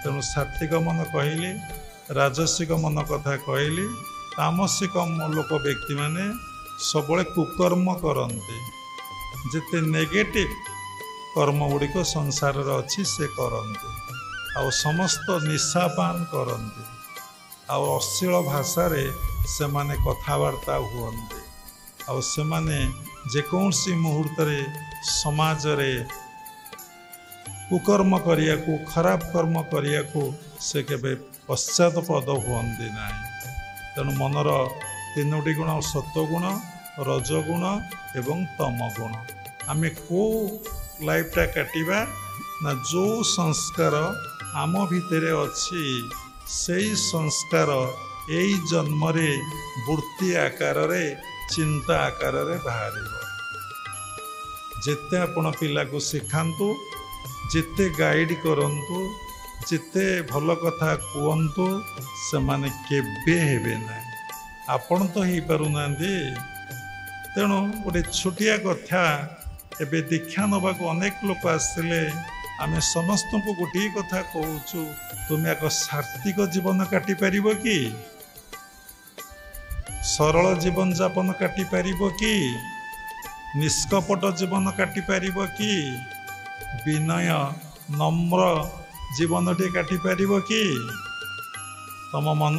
तेणु सात्विक मन कहली राजसिक मन कथा कहली तामसिक लोक व्यक्ति माने सब कुकर्म करते जिते नेगेटिव कर्म गुड़िक संसार अच्छी से करते आउ समस्त निशापान करते आउ अश्लील भाषा से माने कथबार्ता हुअन्ते आउ से माने जेकोसी मुहूर्त समाज रे कुकर्म करिया को खराब कर्म करिया को से केबे पश्चातपद हुअन्ते ना तेणु मनर तीनोटी गुण सत्वगुण रजगुण एवं तमगुण आमे को लाइफटा काटिबा ना जो संस्कार आम भितरे अच्छी से संस्कार यही जन्म रे वृत्ति आकार रे चिंता आकार रे बाहर जिते आपण पिला को सिखांतु जिते गाइड करंतु जिते भल कथा कहतु से माने केबे हेबे ना आपण तो ही पारु नांदी तेणु गोटे छोटिया कथा एबे दीक्षा नबाक अनेक लोक आसिले आमे समस्त को गोटे कथा कहूँ तुम एक सात्विक जीवन काटी पारिबो कि सरल जीवन जापन काटी पारिबो कि निष्कपट जीवन काटी पारिबो कि विनय नम्र जीवन टे काटी पारिबो कि तम मन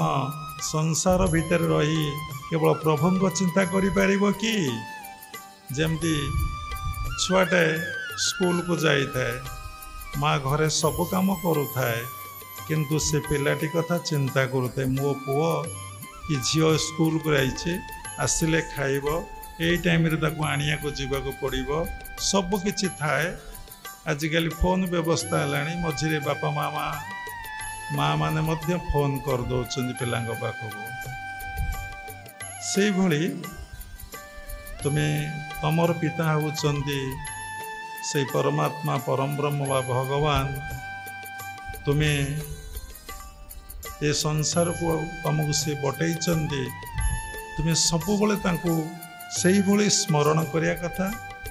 संसार भितर रही केवल प्रभु को चिंता करि पारिबो कि जेमती छुआटे स्कूल को जाई थाए माँ घरे सब काम करुथाए किंतु से पिलाटी कथा चिंता करुए मो पुओ कि झील स्कूल को जाइए आसिले खाइब यही टाइम आनिया को जीवाक पड़ो सब किछि थाए आजिकल फोन व्यवस्था है मझे बापा माँ माने मध्य फोन कर दौरान पिला पाखक से भली तुम्हें तमर पिता होचंदी से परमात्मा परम ब्रह्म वा भगवान तुम्हें ये संसार को तुमको से बटई तुम्हें सब बड़े स्मरण करिया कथा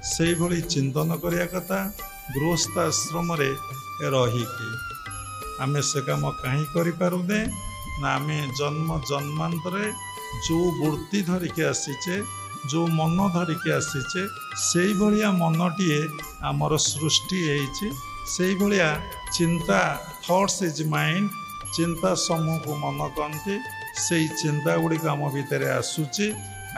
से भली चिंतन करिया कथा गृहस्थ आश्रम रे रहीकि आमे से काम कहीं करें ना आमे जन्म जन्मांतरे जो वृत्ति धरिकी आसीचे जो मन धरिकी आसीचे से भलिया मनटीए आमर सृष्टि से भलिया चिंता थॉट्स इज माइंड चिंता समूह को मन कहते से चिंता गुड़िक आम भितर आसूचे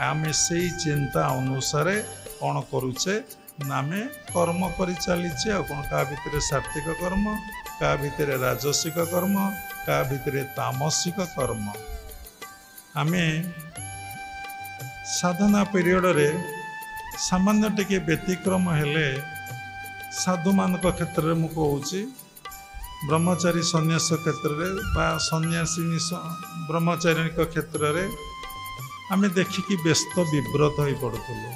आमे से चिंता अनुसार कौन करुचे ना आमे कर्म कर चलीचे कौन क्या भितर सात्विक कर्म क्या भितर राजसिक कर्म क्या भितर तामसिक कर्म आमे साधना पीरियड रे सामान्य टिके व्यतिक्रम हेले साधु मान क्षेत्र में कहूँ ब्रह्मचारी सन्यास क्षेत्र में बा सन्यासिनी ब्रह्मचारी क्षेत्र में आम देखिकी व्यस्त विव्रत हो पड़ुलु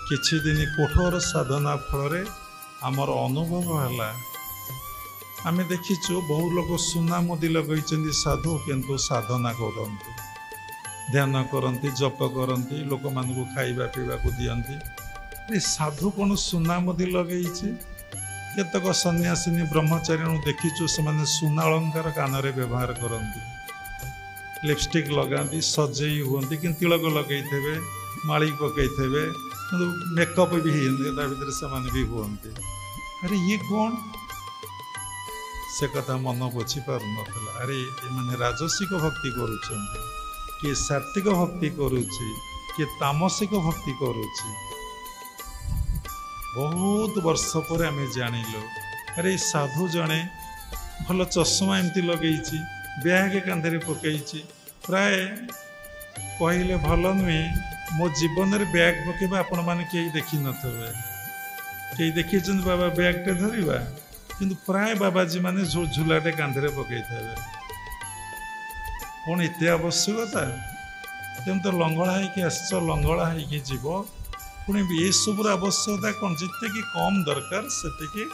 किछि दिन कठोर साधना फल आमर अनुभव है आम देखीचु बहु लोग सुना मुदी लगे साधु किंतु साधना करते ध्यान करती जप करती लोक मान खाइबा पीवा को दियंती साधु कौन सुना मुदी लगे केतक सन्यासिनी ब्रह्मचारी देखीचु से सुना अलंकार कान रे व्यवहार करती लिपस्टिक लगाती सजई हुंती कि तिलक लगे माड़ी पकईथे मेकअप भी भीतर से भी हुंती अरे ये कौन से कथा मन बुझी पार ना अरे ये राजसिक भक्ति करुँच किए सात्विक भक्ति करुच्ची किए तामसिक भक्ति करुच्ची बहुत वर्ष पर आम जानिलु अरे साधु जड़े भल चश्मा एमती लगे ब्याग कांधे पकई प्राय कहले भल नुहे मो जीवन में ब्याग पकेबा आपण मैंने कहीं देखी नथिबे कहीं देखी बाबा ब्यागटे धरवा किंतु प्राय बाबाजी माने झूलाटे कांधे पकई थे कौन एत आवश्यकता तेम तो लंगड़ा होगी आस लंगड़ा होगी जीव पुणी ये सब आवश्यकता कौन जिते कि कम दरकार से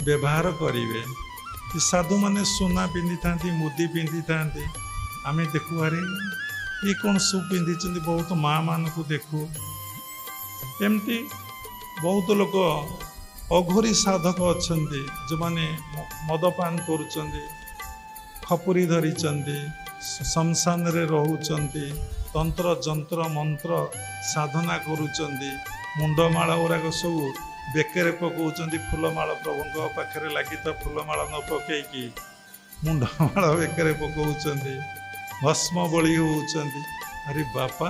व्यवहार करेंगे कि साधु माने सुना पिंधि था मुदी पिंधि था आम देखु अरे ये कौन सब पिंधि बहुत माँ मान को देखु एमती बहुत लोग अघोरी साधक अच्छा जो मैंने मदपान करुँच खपुरी धरी शमशान रे रोचंती तंत्र जंत्र मंत्र साधना करुँच मुंडमाला गुराक सब बेकरे पकाउछन्ति फूलमाला प्रभुଙ୍କ पाखरे लागि त फूलमाला न पकेकी मुंडमाला बेकरे पकाउछन्ति भस्म बळी होउछन्ति। अरे बापा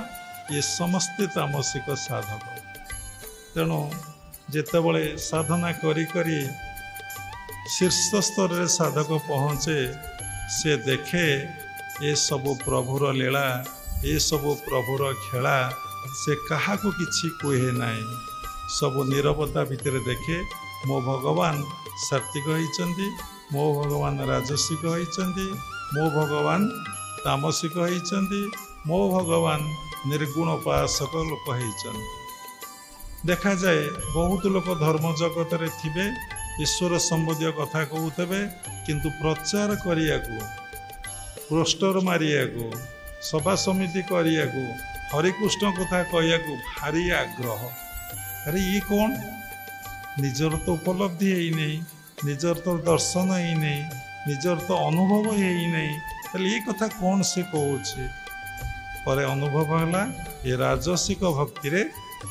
ये समस्ते तामसिक साधक। तेणु जेतेबळे साधना करी करी शीर्ष स्तर रे साधक पहुँचे से देखे ये सब प्रभुर लीला ये सब प्रभुर खेला से कहा को किछि कहे नाई सब नीरवता भितर देखे मो भगवान सात्विक होइचंदी मो भगवान राजसिक होइचंदी मो भगवान तामसिक होइचंदी मो भगवान निर्गुण उपासक लोक होइचंदी। देखा जाए बहुत लोक धर्म जगत रे थिबे ईश्वर संबंधी कथा कहूथे किंतु प्रचार करिया को पोस्टर मारिया को सभा समिति करिया को हरिकृष्ण कथा कहया को भारी आग्रह। अरे ये कौन निजर तो उपलब्धि है नहीं निजर तो दर्शन ही नहीं निजर तो अनुभव है ही नहीं ये कथा कौन से कहूँ पर अनुभव है ये राजसिक भक्ति रे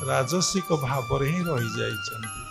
राजसिक भाव ही रही जाइछन्ति।